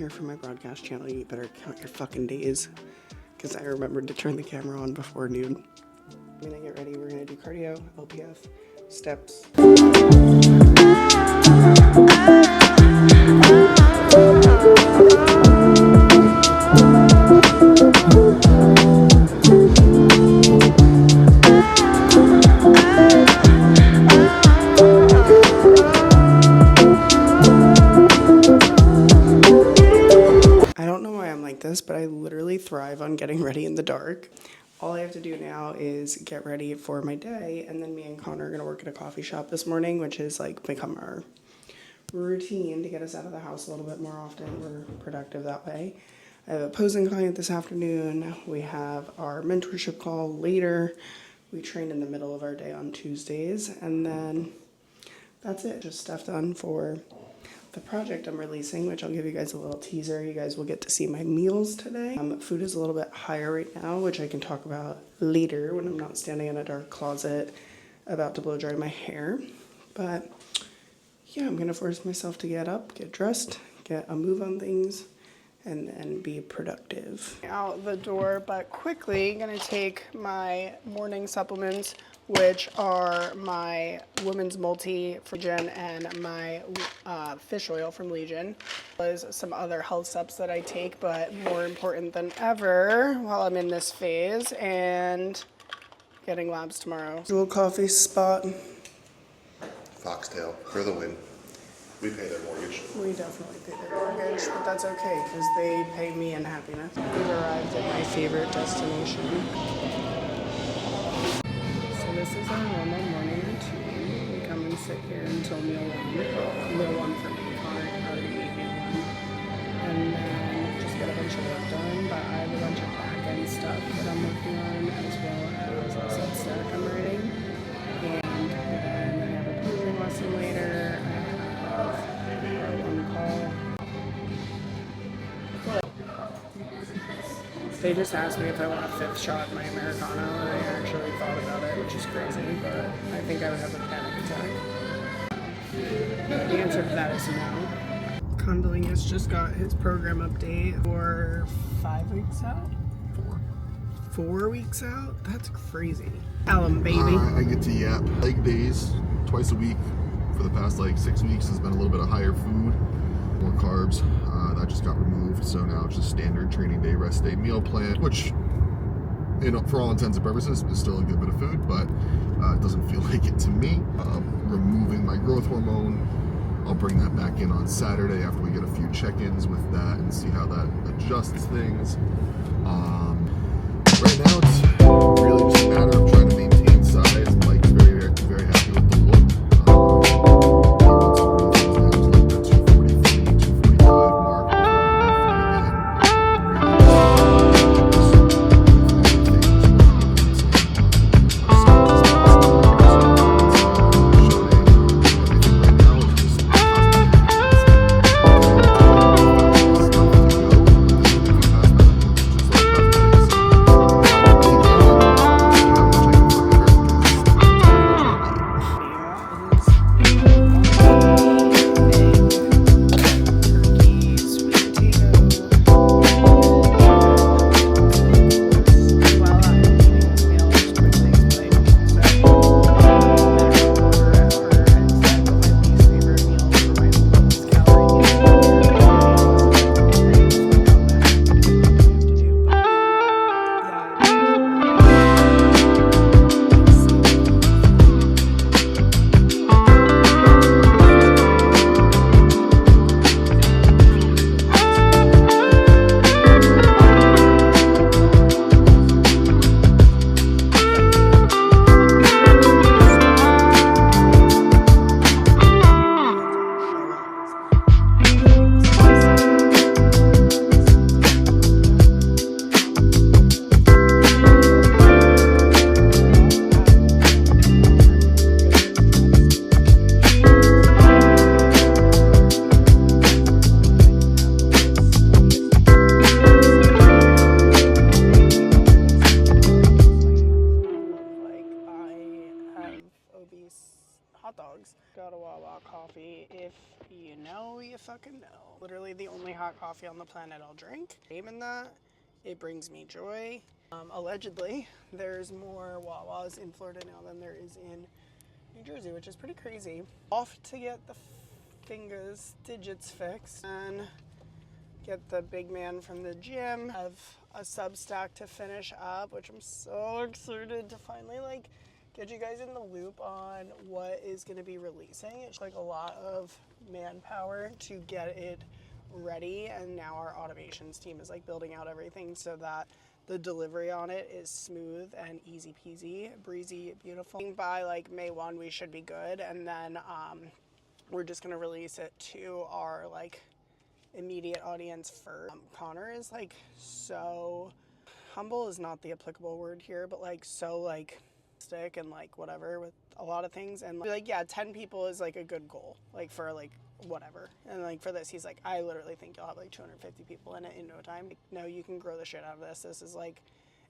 here for my broadcast channel, you better count your fucking days, because I remembered to turn the camera on before noon. I'm gonna get ready. We're gonna do cardio, LPF, steps. But I literally thrive on getting ready in the dark. All I have to do now is get ready for my day, and then me and Connor are gonna work at a coffee shop this morning, which has like become our routine to get us out of the house a little bit more often. We're productive that way. I have a posing client this afternoon. We have our mentorship call later. We train in the middle of our day on Tuesdays, and then that's it. Just stuff done for the project I'm releasing, which I'll give you guys a little teaser. You guys will get to see my meals today. Food is a little bit higher right now, which I can talk about later when I'm not standing in a dark closet about to blow dry my hair. But yeah, I'm gonna force myself to get up, get dressed, get a move on things, and be productive. Out the door, but quickly gonna take my morning supplements, which are my Women's Multi from Legion and my fish oil from Legion. There's some other health steps that I take, but more important than ever while I'm in this phase and getting labs tomorrow. Little coffee spot. Foxtail for the win. We pay their mortgage. We definitely pay their mortgage, but that's okay because they pay me in happiness. We've arrived at my favorite destination. This is our normal morning routine. We come and sit here until meal one for me. Connor already ate meal one. And then just get a bunch of work done. But I have a bunch of back-end stuff that I'm working on, as well as a Substack I'm writing. And then I have a posing lesson later. I have our one call. They just asked me if I want a 5th shot in my Americano, and I actually thought about it, which is crazy, but I think I would have a panic attack. The answer to that is no. Condolingus just got his program update for 5 weeks out? 4 weeks out? That's crazy. Alum, baby. I get to yap leg days twice a week. For the past 6 weeks has been a little bit of higher food, more carbs. That just got removed, so now it's just standard training day, rest day, meal plan, which, for all intents and purposes, is still a good bit of food, but it doesn't feel like it to me. Removing my growth hormone, I'll bring that back in on Saturday after we get a few check-ins with that and see how that adjusts things. Right now, it's really just a matter of trying to maintain size. Mike's very, very happy with the look. hot dogs. Got a Wawa coffee. If you know, you fucking know. Literally the only hot coffee on the planet I'll drink. Name in that. It brings me joy. Allegedly, there's more Wawas in Florida now than there is in New Jersey, which is pretty crazy. Off to get the digits fixed and get the big man from the gym. Have a Substack to finish up, which I'm so excited to finally get you guys in the loop on what is going to be releasing. It's like a lot of manpower to get it ready, and now our automations team is like building out everything so that the delivery on it is smooth and easy peasy, breezy, beautiful. By like May 1 we should be good, and then we're just going to release it to our like immediate audience first. Connor is like so humble is not the applicable word here, but like so like stick and like whatever with a lot of things, and like yeah, 10 people is like a good goal like for like whatever. And like for this he's like, I literally think you'll have like 250 people in it in no time. Like, no, you can grow the shit out of this. This is like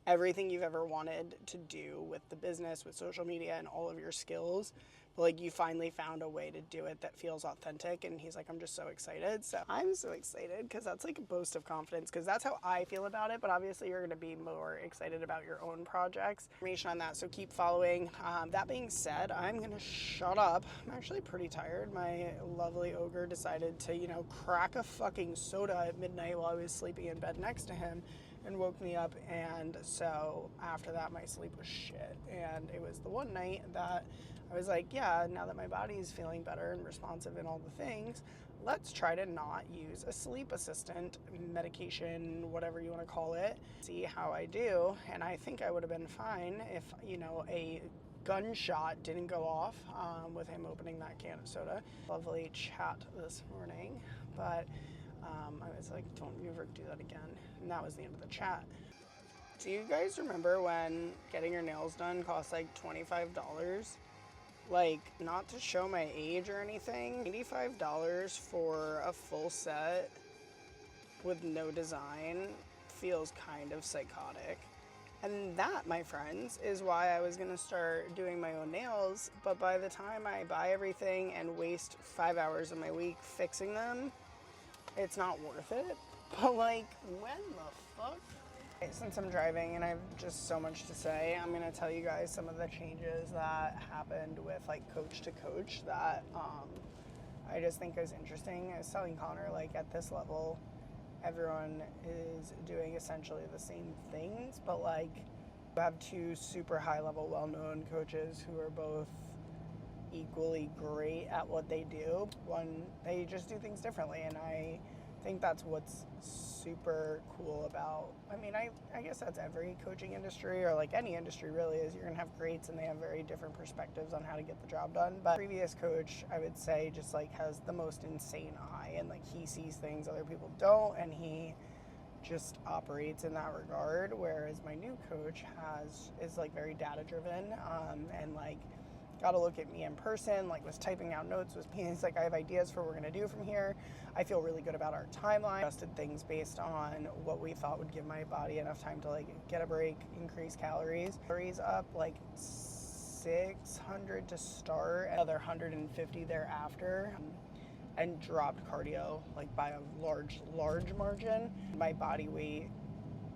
everything you've ever wanted to do with the business, with social media and all of your skills, but like you finally found a way to do it that feels authentic. And he's like, I'm just so excited. So I'm so excited because that's like a boast of confidence, because that's how I feel about it. But obviously you're going to be more excited about your own projects. Information on that, so keep following. That being said, I'm going to shut up. I'm actually pretty tired. My lovely ogre decided to, crack a fucking soda at midnight while I was sleeping in bed next to him and woke me up. And so after that my sleep was shit, and it was the one night that I was like, yeah, now that my body's feeling better and responsive and all the things, let's try to not use a sleep assistant, medication, whatever you want to call it, see how I do. And I think I would have been fine if a gunshot didn't go off with him opening that can of soda. Lovely chat this morning, but I was like, don't you ever do that again. And that was the end of the chat. Do you guys remember when getting your nails done cost like $25? Like, not to show my age or anything, $85 for a full set with no design feels kind of psychotic. And that, my friends, is why I was gonna start doing my own nails. But by the time I buy everything and waste 5 hours of my week fixing them, it's not worth it. But like, when the fuck? Since I'm driving and I have just so much to say, I'm gonna tell you guys some of the changes that happened with like coach to coach that I just think is interesting. I was telling Connor, like at this level, everyone is doing essentially the same things, but like you have two super high level, well-known coaches who are both equally great at what they do. One, they just do things differently, and I think that's what's super cool about, I guess that's every coaching industry, or like any industry really, is you're gonna have greats and they have very different perspectives on how to get the job done. But previous coach, I would say, just like has the most insane eye, and like he sees things other people don't, and he just operates in that regard. Whereas my new coach is like very data driven, and like got to look at me in person, like was typing out notes with me. He's like, I have ideas for what we're going to do from here. I feel really good about our timeline. Adjusted things based on what we thought would give my body enough time to like get a break, increase calories. Calories up like 600 to start, another 150 thereafter, and dropped cardio like by a large margin. My body weight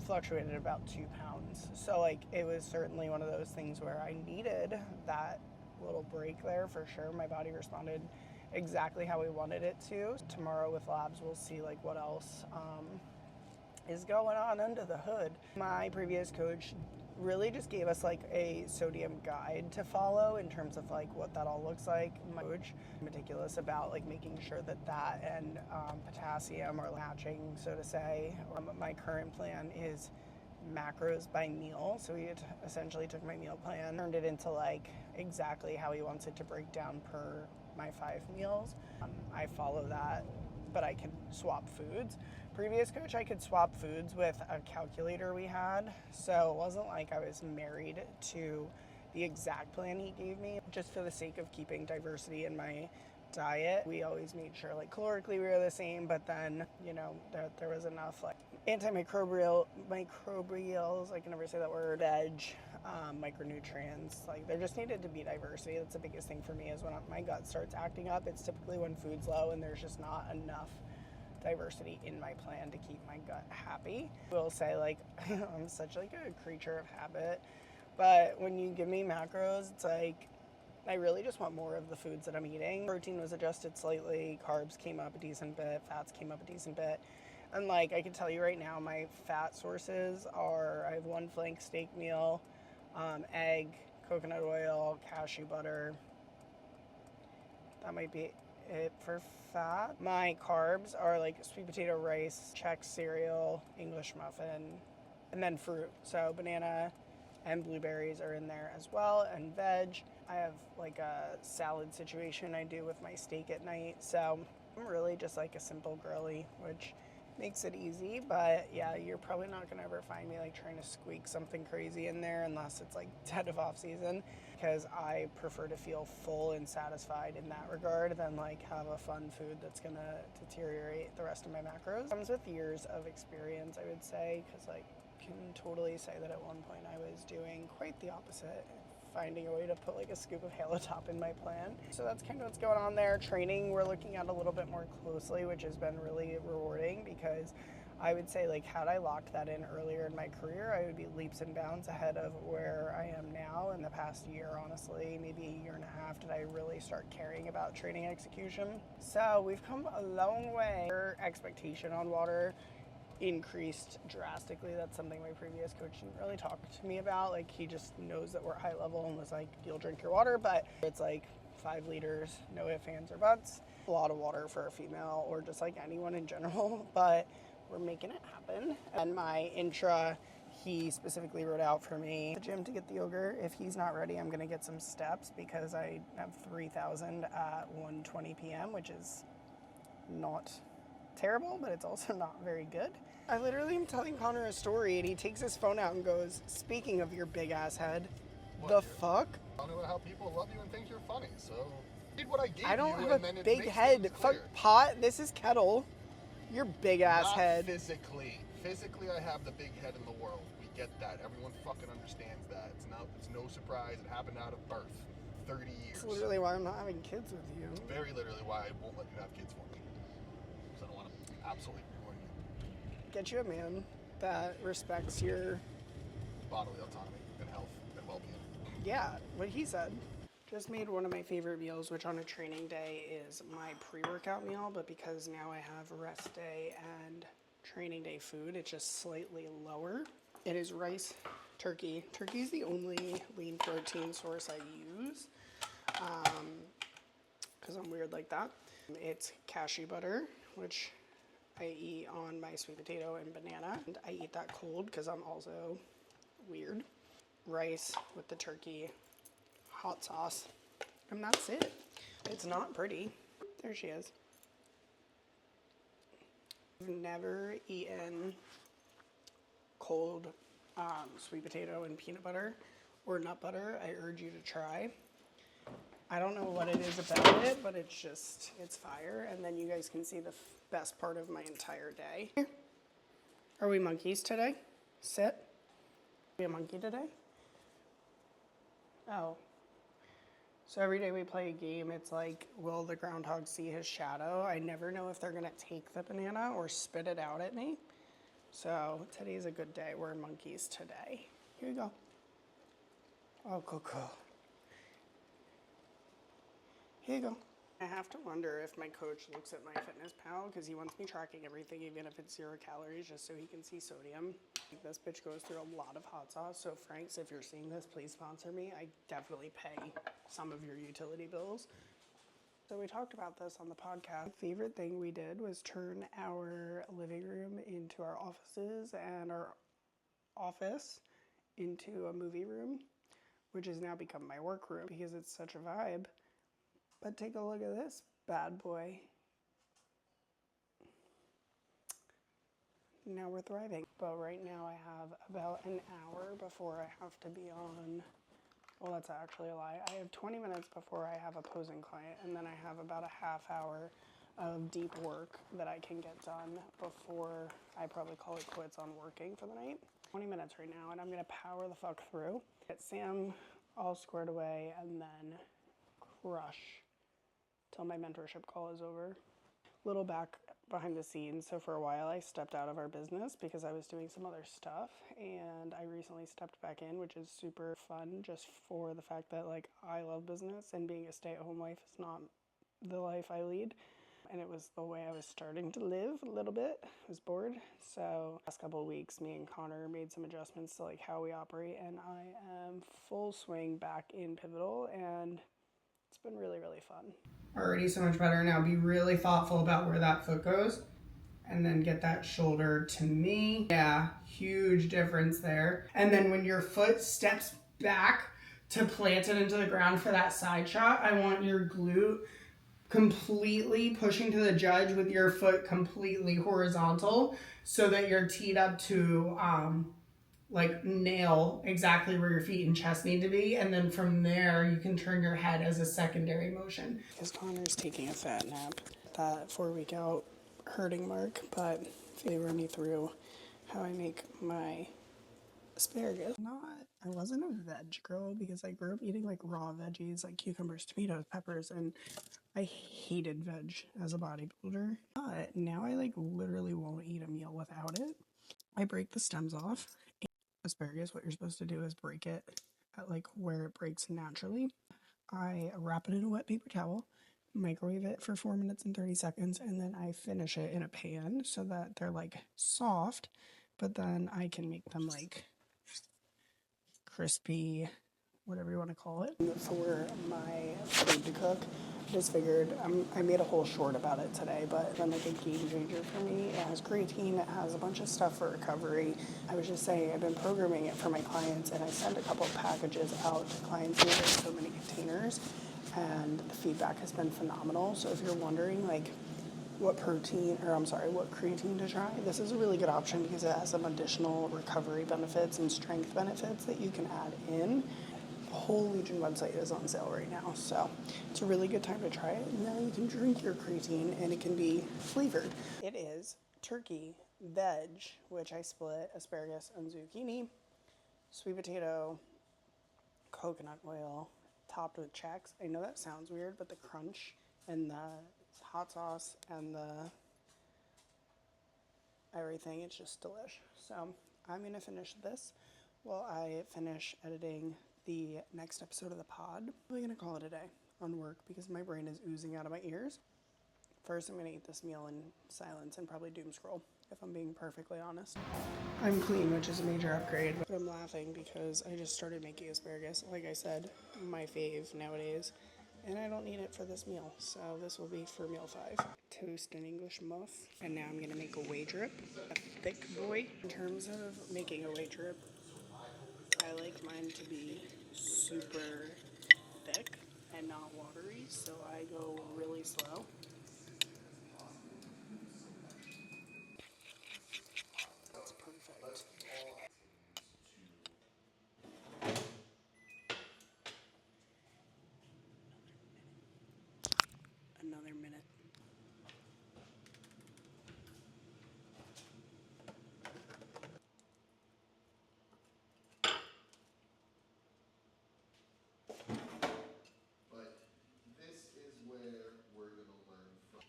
fluctuated about 2 pounds. So like it was certainly one of those things where I needed that little break there for sure. My body responded exactly how we wanted it to. Tomorrow with labs we'll see like what else is going on under the hood. My previous coach really just gave us like a sodium guide to follow in terms of like what that all looks like. My coach meticulous about like making sure that and potassium are matching, so to say. My current plan is macros by meal, so he essentially took my meal plan, turned it into like exactly how he wants it to break down per my 5 meals. I follow that, but I can swap foods. Previous coach, I could swap foods with a calculator we had, so it wasn't like I was married to the exact plan he gave me. Just for the sake of keeping diversity in my diet, we always made sure like calorically we were the same, but then there was enough like microbials, I can never say that word, veg, micronutrients. Like, there just needed to be diversity. That's the biggest thing for me, is when my gut starts acting up, it's typically when food's low and there's just not enough diversity in my plan to keep my gut happy. I will say, like, I'm such like a creature of habit, but when you give me macros, it's like I really just want more of the foods that I'm eating. Protein was adjusted slightly, carbs came up a decent bit, fats came up a decent bit. And like, I can tell you right now, my fat sources are, I have one flank steak meal, egg, coconut oil, cashew butter. That might be it for fat. My carbs are like sweet potato, rice, Chex cereal, English muffin, and then fruit. So banana and blueberries are in there as well, and veg. I have like a salad situation I do with my steak at night. So I'm really just like a simple girly, which makes it easy. But yeah, you're probably not gonna ever find me like trying to squeak something crazy in there unless it's like dead of off season, because I prefer to feel full and satisfied in that regard than like have a fun food that's gonna deteriorate the rest of my macros. It comes with years of experience, I would say, because like can totally say that at one point I was doing quite the opposite, finding a way to put like a scoop of halotop in my plan. So that's kind of what's going on there. Training, we're looking at a little bit more closely, which has been really rewarding, because I would say, like, had I locked that in earlier in my career, I would be leaps and bounds ahead of where I am now. In the past year, honestly, maybe a year and a half, did I really start caring about training execution. So we've come a long way. Our expectation on water increased drastically. That's something my previous coach didn't really talk to me about. Like, he just knows that we're high level and was like, you'll drink your water, but it's like 5 liters, no ifs, ands, or buts. A lot of water for a female, or just like anyone in general, but we're making it happen. And my intra, he specifically wrote out for me the gym to get the yogurt. If he's not ready, I'm gonna get some steps, because I have 3,000 at 1:20 p.m., which is not terrible, but it's also not very good. I literally am telling Connor a story and he takes his phone out and goes, speaking of your big ass head, the fuck? I don't know how people love you and think you're funny, so read what I gave you. I don't and have then a it big makes head. things Fuck clear. pot, this is kettle. Your big ass Not head. physically. Physically, I have the big head in the world. We get that. Everyone fucking understands that. It's no surprise. It happened out of birth. 30 years. That's literally why I'm not having kids with you. Very literally why I won't let you have kids for me. Because I don't want to absolutely ruin you. Get you a man that respects your, Bodily autonomy and health and well-being. yeah, what he said. Just made one of my favorite meals, which on a training day is my pre-workout meal, but because now I have rest day and training day food, it's just slightly lower. It is rice, turkey. Turkey is the only lean protein source I use, because I'm weird like that. It's cashew butter, which I eat on my sweet potato and banana, and I eat that cold because I'm also weird. Rice with the turkey, hot sauce, and that's it. It's not pretty. There she is. I've never eaten cold sweet potato and peanut butter or nut butter. I urge you to try. I don't know what it is about it, but it's fire. And then you guys can see the best part of my entire day. Are we monkeys today? Sit. Are we a monkey today? Oh. So every day we play a game, it's like, will the groundhog see his shadow? I never know if they're gonna take the banana or spit it out at me. So today's a good day. We're monkeys today. Here you go. Oh, cool. Here you go. I have to wonder if my coach looks at MyFitnessPal, because he wants me tracking everything, even if it's 0 calories, just so he can see sodium. This bitch goes through a lot of hot sauce, so Franks, if you're seeing this, please sponsor me. I definitely pay some of your utility bills. So we talked about this on the podcast. The favorite thing we did was turn our living room into our offices and our office into a movie room, which has now become my work room because it's such a vibe. But take a look at this bad boy. Now we're thriving. But right now I have about an hour before I have to be on, well, that's actually a lie. I have 20 minutes before I have a posing client, and then I have about a half hour of deep work that I can get done before I probably call it quits on working for the night. 20 minutes right now, and I'm gonna power the fuck through. Get Sam all squared away and then crush till my mentorship call is over. Little back behind the scenes. So for a while I stepped out of our business because I was doing some other stuff, and I recently stepped back in, which is super fun just for the fact that like I love business and being a stay-at-home wife is not the life I lead. And it was the way I was starting to live a little bit. I was bored. So last couple of weeks, me and Connor made some adjustments to like how we operate, and I am full swing back in Pivotal, and it's been really, really fun. Already so much better. Now be really thoughtful about where that foot goes and then get that shoulder to me. Yeah, huge difference there. And then when your foot steps back to plant it into the ground for that side shot, I want your glute completely pushing to the judge with your foot completely horizontal so that you're teed up to like nail exactly where your feet and chest need to be, and then from there you can turn your head as a secondary motion. Because Connor's taking a fat nap, that 4-week out hurting mark, but they run me through how I make my asparagus. I wasn't a veg girl because I grew up eating like raw veggies like cucumbers, tomatoes, peppers, and I hated veg as a bodybuilder. But now I like literally won't eat a meal without it. I break the stems off. Asparagus, what you're supposed to do is break it at like where it breaks naturally. I wrap it in a wet paper towel, microwave it for 4 minutes and 30 seconds, and then I finish it in a pan so that they're like soft, but then I can make them like crispy, whatever you want to call it. For my food to cook, I just figured, I made a whole short about it today, but it's been like a game changer for me. It has creatine, it has a bunch of stuff for recovery. I was just saying, I've been programming it for my clients, and I send a couple of packages out to clients using so many containers, and the feedback has been phenomenal. So if you're wondering like what creatine to try, this is a really good option because it has some additional recovery benefits and strength benefits that you can add in. The whole Legion website is on sale right now, so it's a really good time to try it. And now you can drink your creatine and it can be flavored. It is turkey, veg, which I split, asparagus and zucchini, sweet potato, coconut oil, topped with Chex. I know that sounds weird, but the crunch and the hot sauce and the everything, it's just delish. So I'm gonna finish this while I finish editing the next episode of the pod. I'm really gonna call it a day on work because my brain is oozing out of my ears. First, I'm gonna eat this meal in silence and probably doom scroll, if I'm being perfectly honest. I'm clean, which is a major upgrade, but I'm laughing because I just started making asparagus. Like I said, my fave nowadays, and I don't need it for this meal, so this will be for meal 5. Toast an English muff, and now I'm gonna make a whey drip, a thick boy. In terms of making a whey drip, I like mine to be super thick and not watery, so I go really slow. That's perfect. Another minute. But this is where we're going to learn from.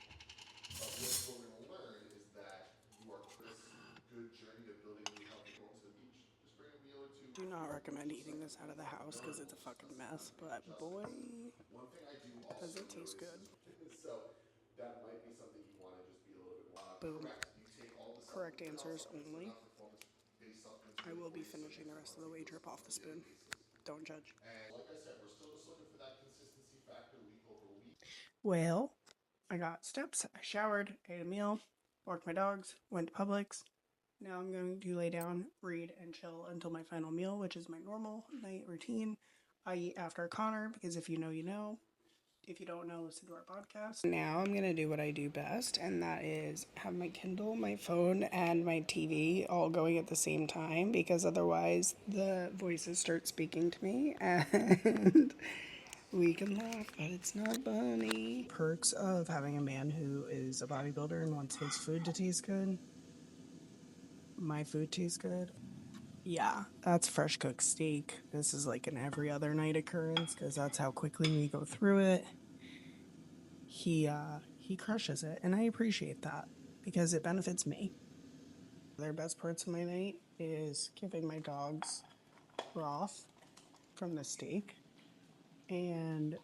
But what we're going to learn is that you are this good journey of building new healthy goals to the beach. Just bring a meal or two. Do not recommend eating this out of the house because it's a fucking mess, but boy, One thing I do also does it taste good. so that might be something you want to just be a little bit more Boom. correct. You take all the Correct answers only. performance-based supplements. I will be finishing the rest of the whey drip off the spoon. Don't judge. And like I said, we're still just looking for that consistency factor week over week. Well, I got steps. I showered, ate a meal, walked my dogs, went to Publix. Now I'm going to lay down, read, and chill until my final meal, which is my normal night routine. I eat after Connor because if you know, you know. If you don't know, listen to our podcast. Now I'm going to do what I do best, and that is have my Kindle, my phone, and my TV all going at the same time because otherwise the voices start speaking to me and we can laugh, but it's not funny. Perks of having a man who is a bodybuilder and wants his food to taste good. My food tastes good. Yeah, that's fresh cooked steak. This is like an every other night occurrence because that's how quickly we go through it. He crushes it, and I appreciate that because it benefits me. Their best parts of my night is giving my dogs broth from the steak and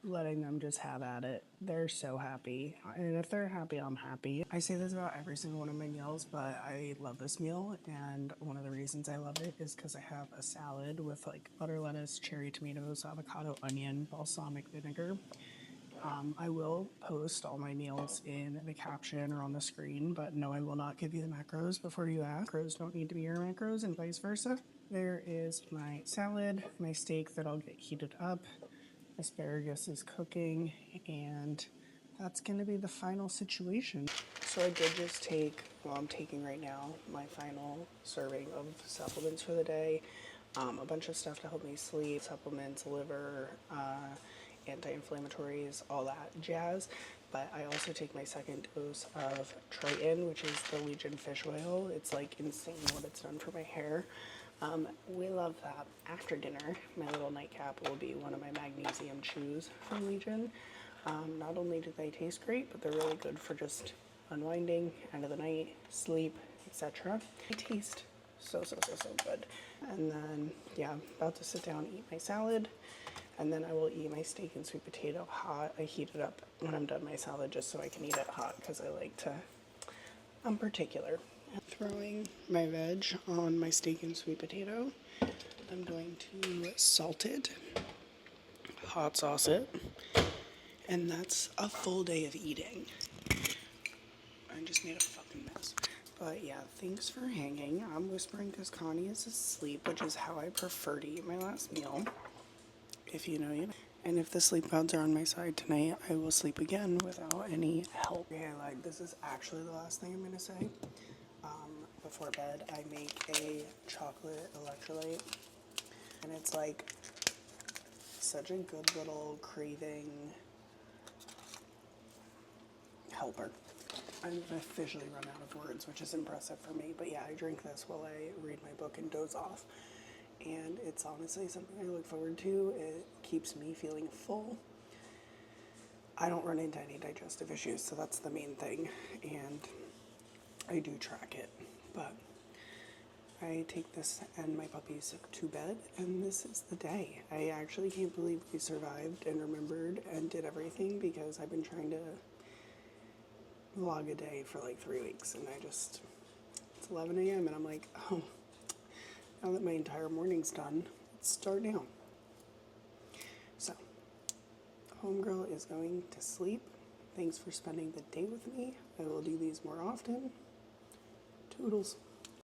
letting them just have at it. They're so happy. And if they're happy, I'm happy. I say this about every single one of my meals, but I love this meal. And one of the reasons I love it is because I have a salad with like butter lettuce, cherry tomatoes, avocado, onion, balsamic vinegar. I will post all my meals in the caption or on the screen, but no, I will not give you the macros before you ask. Macros don't need to be your macros and vice versa. There is my salad, my steak that'll get heated up. Asparagus is cooking, and that's going to be the final situation. So I did just take, well, I'm taking right now my final serving of supplements for the day. A bunch of stuff to help me sleep, supplements, liver, anti-inflammatories, all that jazz. But I also take my second dose of Triton, which is the Legion fish oil. It's like insane what it's done for my hair. We love that. After dinner, my little nightcap will be one of my magnesium chews from Legion. Not only do they taste great, but they're really good for just unwinding, end of the night, sleep, etc. They taste so good. And then, yeah, about to sit down and eat my salad. And then I will eat my steak and sweet potato hot. I heat it up when I'm done my salad just so I can eat it hot because I like to, I'm particular. Throwing my veg on my steak and sweet potato. I'm going to salt it, hot sauce it, and that's a full day of eating. I just made a fucking mess. But yeah, thanks for hanging. I'm whispering because Connie is asleep, which is how I prefer to eat my last meal. If you know, you know. And if the sleep gods are on my side tonight, I will sleep again without any help. Okay, like this is actually the last thing I'm gonna say. Before bed, I make a chocolate electrolyte, and it's like such a good little craving helper. I've officially run out of words, which is impressive for me. But yeah, I drink this while I read my book and doze off. And it's honestly something I look forward to. It keeps me feeling full. I don't run into any digestive issues, so that's the main thing. And I do track it. But I take this and my puppies to bed, and this is the day. I actually can't believe we survived and remembered and did everything because I've been trying to vlog a day for like 3 weeks, and it's 11 a.m. and I'm like, oh, now that my entire morning's done, let's start now. So, homegirl is going to sleep. Thanks for spending the day with me. I will do these more often. Toodles.